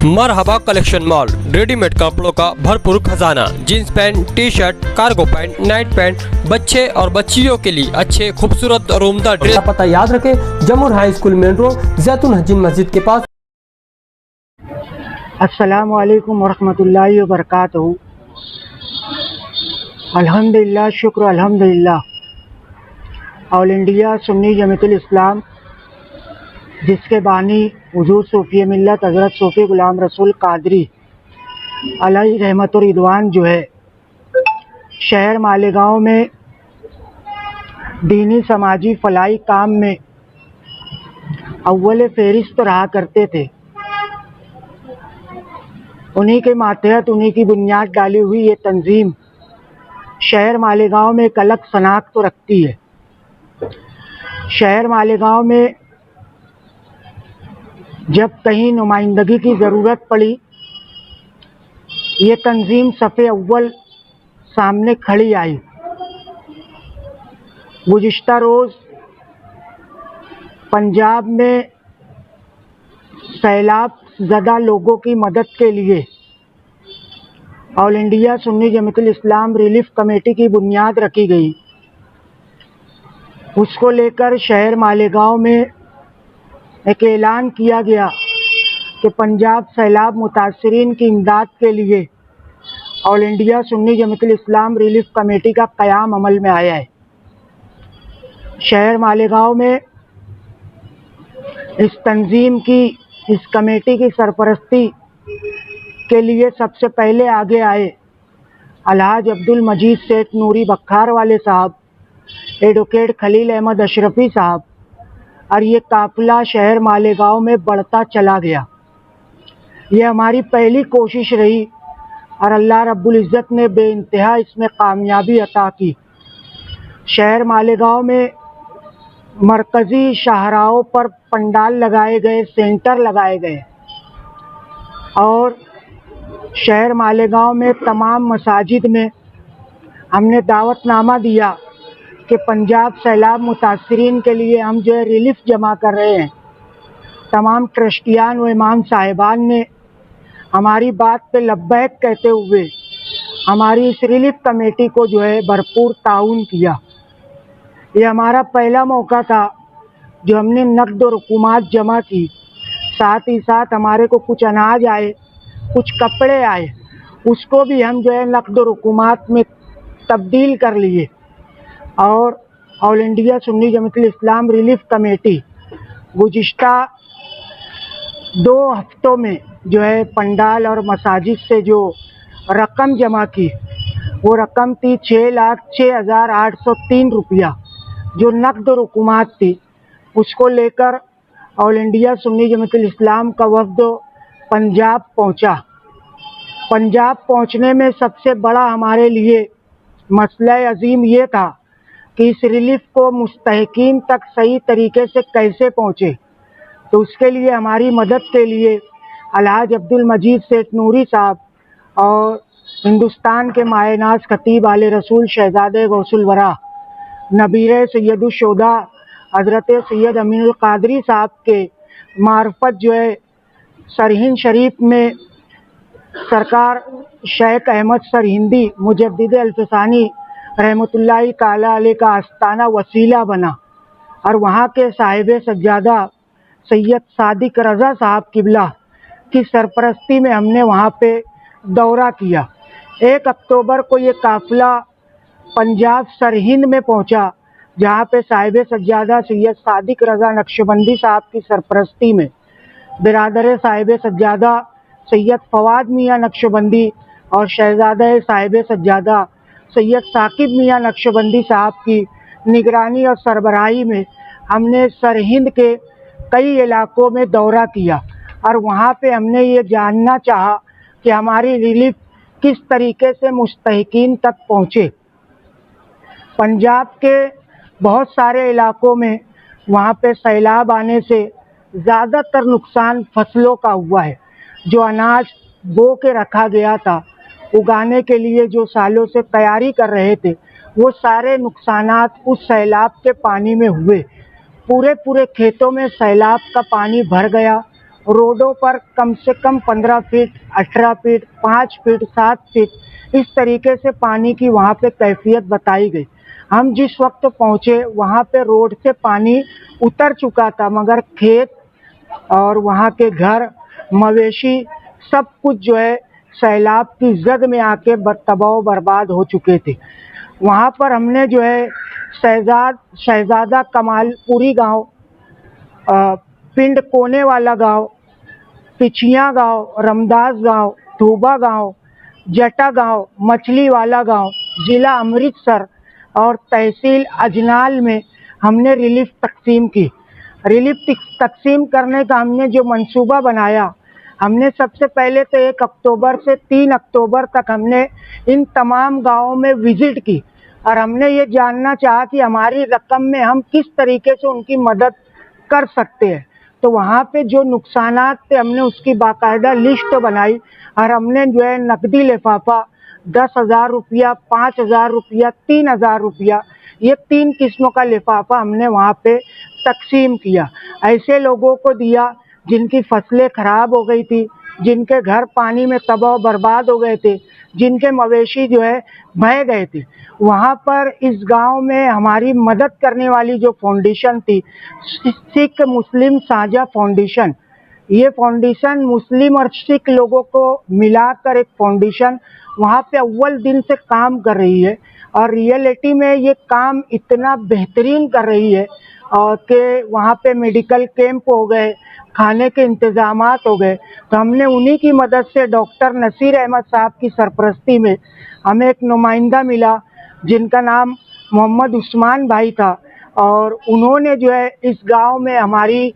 मरहबा collection mall, readymade कपड़ों का भरपूर खजाना, jeans pant, T shirt, cargo pant, night pant, बच्चे और बच्चियों के लिए अच्छे खूबसूरत और उम्दा ड्रेस। पता याद रखें, जमुर हाई स्कूल मेन रोड, जैतून हजीन मस्जिद के पास। अस्सलामु अलैकुम वरहमतुल्लाहि वबरकातुहू। अल्हम्दुलिल्लाह, शुक्र अल्हम्दुलिल्लाह। ऑल इंडिया सुन्नी जमीयतुल इस्लाम, जिसके बानी हुजूर सूफी मिल्लत हज़रत सूफी गुलाम रसूल कादरी अलैहि रहमत और रिदवान जो है, शहर मालेगांव में दीनी समाजी फलाई काम में अव्वल फहरिस्त रहा करते थे। उन्हीं के मातहत, उन्हीं की बुनियाद डाली हुई ये तंजीम शहर मालेगांव में एक अलग शनाख्त तो रखती है। शहर मालेगांव में जब कहीं नुमाइंदगी की ज़रूरत पड़ी, ये तंजीम सफ़े अव्वल सामने खड़ी आई। गुज़िश्ता रोज़ पंजाब में सैलाब ज़दा लोगों की मदद के लिए ऑल इंडिया सुन्नी जमीयतुल इस्लाम रिलीफ कमेटी की बुनियाद रखी गई। उसको लेकर शहर मालेगांव में एक ऐलान किया गया कि पंजाब सैलाब मुतासरीन की इमदाद के लिए ऑल इंडिया सुन्नी जमीयतुल इस्लाम रिलीफ कमेटी का क़याम अमल में आया है। शहर मालेगांव में इस तंजीम की, इस कमेटी की सरपरस्ती के लिए सबसे पहले आगे आए अलहाज अब्दुल मजीद सेठ नूरी बख्खार वाले साहब, एडवोकेट खलील अहमद अशरफी साहब, और ये काफिला शहर मालेगांव में बढ़ता चला गया। ये हमारी पहली कोशिश रही और अल्लाह रब्बुल इज़्ज़त ने बेइंतहा इसमें कामयाबी अता की। शहर मालेगांव में मरकज़ी शाहराहों पर पंडाल लगाए गए, सेंटर लगाए गए और शहर मालेगांव में तमाम मसाजिद में हमने दावतनामा दिया कि पंजाब सैलाब मुतासरीन के लिए हम जो है रिलीफ जमा कर रहे हैं। तमाम ट्रस्टियान व इमाम साहिबान ने हमारी बात पे लब्बैक कहते हुए हमारी इस रिलीफ कमेटी को जो है भरपूर ताउन किया। ये हमारा पहला मौका था जो हमने नक़द और रुकुमात जमा की, साथ ही साथ हमारे को कुछ अनाज आए, कुछ कपड़े आए, उसको भी हम जो है नक़द और रुकुमात में तब्दील कर लिए। और ऑल इंडिया सुन्नी जमीयतुल इस्लाम रिलीफ कमेटी गुज़िश्ता 2 हफ्तों में जो है पंडाल और मसाजिद से जो रकम जमा की, वो रकम थी 6,06,803 रुपया, जो नक़द और रुकुमात थी। उसको लेकर ऑल इंडिया सुन्नी जमीयतुल इस्लाम का वफ़द पंजाब पहुंचा। पंजाब पहुंचने में सबसे बड़ा हमारे लिए मसला अज़ीम ये था कि इस रिलीफ को मुस्तहिकीन तक सही तरीके से कैसे पहुँचे। तो उसके लिए हमारी मदद के लिए अलहाज अब्दुल मजीद सेठ नूरी साहब और हिंदुस्तान के मायनाज खतीब आले रसूल शहजादे गौसुल वरा नबीर सैयदुश्शोदा हज़रत सैयद अमीनुल कादरी साहब के मार्फत जो है सरहिंद शरीफ में सरकार शेख अहमद सरहिंदी मुजद्दिद अल्फसानी रहमतुल्लाहि ताला अलैह का आस्ताना वसीला बना और वहाँ के साहिब सज्जादा सैयद सादिक रज़ा साहब किबला की सरपरस्ती में हमने वहाँ पे दौरा किया। 1 अक्टूबर को ये काफ़िला पंजाब सरहिंद में पहुँचा, जहाँ पे साहिब सज्जादा सैयद सादिक रज़ा नक्शबंदी साहब की सरपरस्ती में बिरादर साहिब सज्जादा सैयद फवाद मियाँ नक्शबंदी और शहजादा साहिब सज्जादा सैयद साकिब मियाँ नक्शबंदी साहब की निगरानी और सरबराही में हमने सरहिंद के कई इलाकों में दौरा किया और वहाँ पे हमने ये जानना चाहा कि हमारी रिलीफ किस तरीके से मुस्तहिकीन तक पहुँचे। पंजाब के बहुत सारे इलाकों में वहाँ पे सैलाब आने से ज़्यादातर नुकसान फसलों का हुआ है। जो अनाज बो के रखा गया था, उगाने के लिए जो सालों से तैयारी कर रहे थे, वो सारे नुकसानात उस सैलाब के पानी में हुए। पूरे खेतों में सैलाब का पानी भर गया, रोडों पर कम से कम 15 फीट, 18 फीट, 5 फीट, 7 फीट इस तरीके से पानी की वहाँ पे कैफियत बताई गई। हम जिस वक्त पहुँचे वहाँ पे रोड से पानी उतर चुका था, मगर खेत और वहाँ के घर, मवेशी सब कुछ जो है सैलाब की जद में आके तबाह बर्बाद हो चुके थे। वहाँ पर हमने जो है शहजादा कमालपुरी गांव, पिंड कोने वाला गांव, पिछिया गांव, रमदास गांव, धोबा गांव, जटा गांव, मछली वाला गांव, जिला अमृतसर और तहसील अजनाल में हमने रिलीफ तकसीम की। रिलीफ तकसीम करने का हमने जो मंसूबा बनाया, हमने सबसे पहले तो 1 अक्टूबर से 3 अक्टूबर तक हमने इन तमाम गांवों में विजिट की और हमने ये जानना चाहा कि हमारी रकम में हम किस तरीके से उनकी मदद कर सकते हैं। तो वहाँ पे जो नुकसानात थे हमने उसकी बाकायदा लिस्ट बनाई और हमने जो है नकदी लिफाफा 10,000 रुपया, 5,000 रुपया, 3,000 रुपया, ये 3 किस्मों का लिफाफा हमने वहाँ पे तकसीम किया। ऐसे लोगों को दिया जिनकी फसलें खराब हो गई थी, जिनके घर पानी में तबाह बर्बाद हो गए थे, जिनके मवेशी जो है बह गए थे। वहाँ पर इस गांव में हमारी मदद करने वाली जो फाउंडेशन थी, सिख मुस्लिम साझा फाउंडेशन, ये फाउंडेशन मुस्लिम और सिख लोगों को मिलाकर एक फाउंडेशन वहाँ पे अव्वल दिन से काम कर रही है और रियलिटी में ये काम इतना बेहतरीन कर रही है और कि वहाँ पे मेडिकल कैंप हो गए, खाने के इंतजामात हो गए। तो हमने उन्हीं की मदद से डॉक्टर नसीर अहमद साहब की सरपरस्ती में हमें एक नुमाइंदा मिला जिनका नाम मोहम्मद उस्मान भाई था और उन्होंने जो है इस गांव में हमारी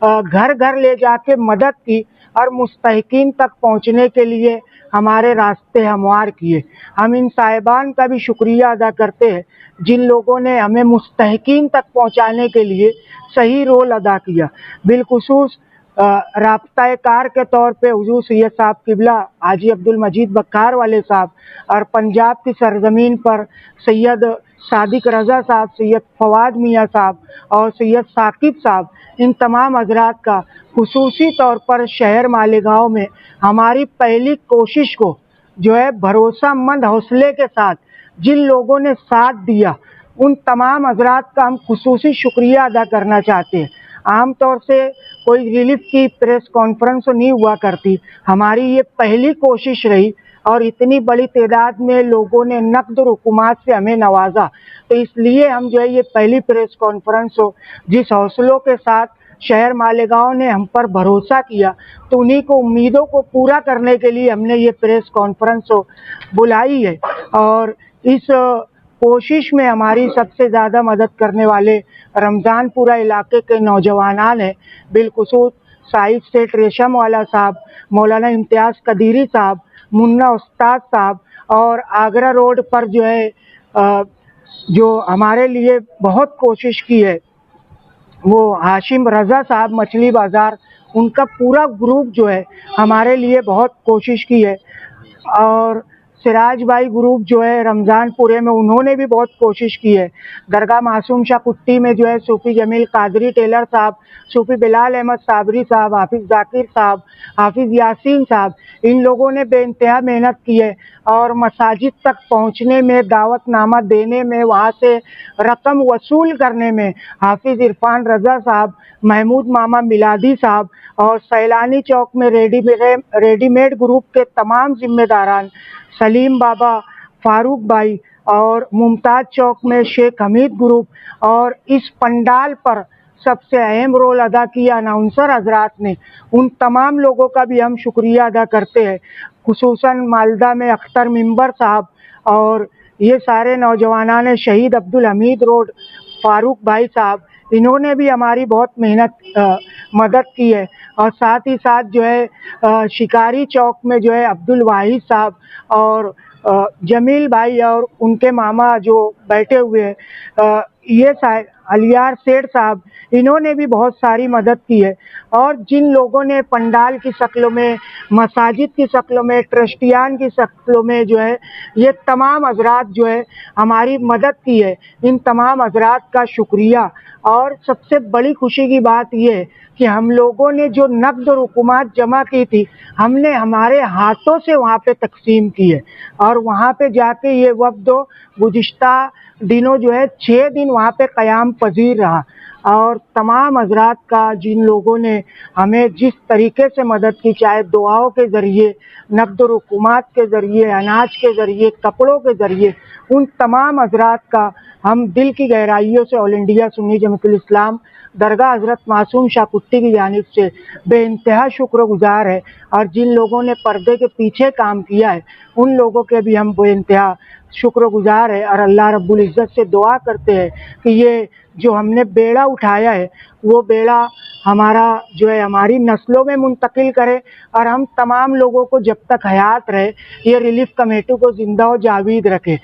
घर घर ले जाके मदद की और मुस्तहिकीन तक पहुंचने के लिए हमारे रास्ते हमवार किए। हम इन साहिबान का भी शुक्रिया अदा करते हैं जिन लोगों ने हमें मुस्तहिकीन तक पहुंचाने के लिए सही रोल अदा किया। बिलखुसूस राब्ता कार के तौर पे हुजूर सैयद साहब किबला हाजी अब्दुल मजीद बक्कार वाले साहब और पंजाब की सरजमीन पर सैयद सादिक रज़ा साहब, सैयद फवाद मियाँ साहब और सैयद साकिब साहब, इन तमाम हजरात का खुसूसी तौर पर शहर मालेगांव में हमारी पहली कोशिश को जो है भरोसामंद हौसले के साथ जिन लोगों ने साथ दिया, उन तमाम हजरात का हम खुसूसी शुक्रिया अदा करना चाहते हैं। आमतौर से कोई रिलीफ की प्रेस कॉन्फ्रेंस नहीं हुआ करती, हमारी ये पहली कोशिश रही और इतनी बड़ी तादाद में लोगों ने नक़द रुकुमात से हमें नवाजा। तो इसलिए हम जो है ये पहली प्रेस कॉन्फ्रेंस हो, जिस हौसलों के साथ शहर मालेगांव ने हम पर भरोसा किया, तो उन्हीं को उम्मीदों को पूरा करने के लिए हमने ये प्रेस कॉन्फ्रेंस हो बुलाई है। और इस कोशिश में हमारी सबसे ज़्यादा मदद करने वाले रमज़ानपुरा इलाके के नौजवानान हैं, बिलखुसूस साहिब सेठ रेशम वाला साहब, मौलाना इम्तियाज़ कदीरी साहब, मुन्ना उस्ताद साहब और आगरा रोड पर जो है जो हमारे लिए बहुत कोशिश की है वो हाशिम रज़ा साहब मछली बाज़ार, उनका पूरा ग्रुप जो है हमारे लिए बहुत कोशिश की है। और सिराज भाई ग्रुप जो है रमज़ानपुरे में, उन्होंने भी बहुत कोशिश की है। दरगाह मासूम शाह कुट्टी में जो है सूफ़ी जमील कादरी टेलर साहब, सूफ़ी बिलाल अहमद साबरी साहब, हाफिज़ जाकिर साहब, हाफिज़ यासीन साहब, इन लोगों ने बेइंतहा मेहनत की है और मसाजिद तक पहुंचने में, दावतनामा देने में, वहाँ से रकम वसूल करने में हाफिज़ इरफान रज़ा साहब, महमूद मामा मिलादी साहब और सैलानी चौक में रेडीमेड ग्रुप के तमाम जिम्मेदारान, सलीम बाबा, फारूक भाई और मुमताज़ चौक में शेख हमीद ग्रुप, और इस पंडाल पर सबसे अहम रोल अदा किया अनाउंसर हजरात ने, उन तमाम लोगों का भी हम शुक्रिया अदा करते हैं। खुसूसन मालदा में अख्तर मिंबर साहब और ये सारे नौजवानां ने शहीद अब्दुल हमीद रोड फारूक भाई साहब, इन्होंने भी हमारी बहुत मेहनत मदद की है। और साथ ही साथ जो है शिकारी चौक में जो है अब्दुल वाहिद साहब और जमील भाई और उनके मामा जो बैठे हुए हैं, ये अलियार सेठ साहब, इन्होंने भी बहुत सारी मदद की है। और जिन लोगों ने पंडाल की शक्लों में, मसाजिद की शक्लों में, ट्रस्टियान की शक्लों में जो है ये तमाम हजरात जो है हमारी मदद की है, इन तमाम हजरात का शुक्रिया। और सबसे बड़ी खुशी की बात ये है कि हम लोगों ने जो नकद रुकुमात जमा की थी, हमने हमारे हाथों से वहाँ पे तकसीम की है। और वहाँ पे जाके ये वफ़द गुज़िश्ता दिनों जो है 6 दिन वहाँ पे क़याम पजीर रहा। और तमाम हजरात का, जिन लोगों ने हमें जिस तरीके से मदद की, चाहे दुआओं के ज़रिए, नकद रुकुमात के ज़रिए, अनाज के ज़रिए, कपड़ों के ज़रिए, उन तमाम हजरात का हम दिल की गहराइयों से ऑल इंडिया सुन्नी जमात इस्लाम दरगाह हज़रत मासूम शाह कुट्टी की जानिब से बेइंतहा शुक्रगुजार है। और जिन लोगों ने पर्दे के पीछे काम किया है, उन लोगों के भी हम बेइंतहा शुक्रगुजार है। और अल्लाह रब्बुल इज़्ज़त से दुआ करते हैं कि ये जो हमने बेड़ा उठाया है, वो बेड़ा हमारा जो है हमारी नस्लों में मुंतकिल करे। और हम तमाम लोगों को जब तक हयात रहे ये रिलीफ कमेटी को ज़िंदा व जावीद रखे।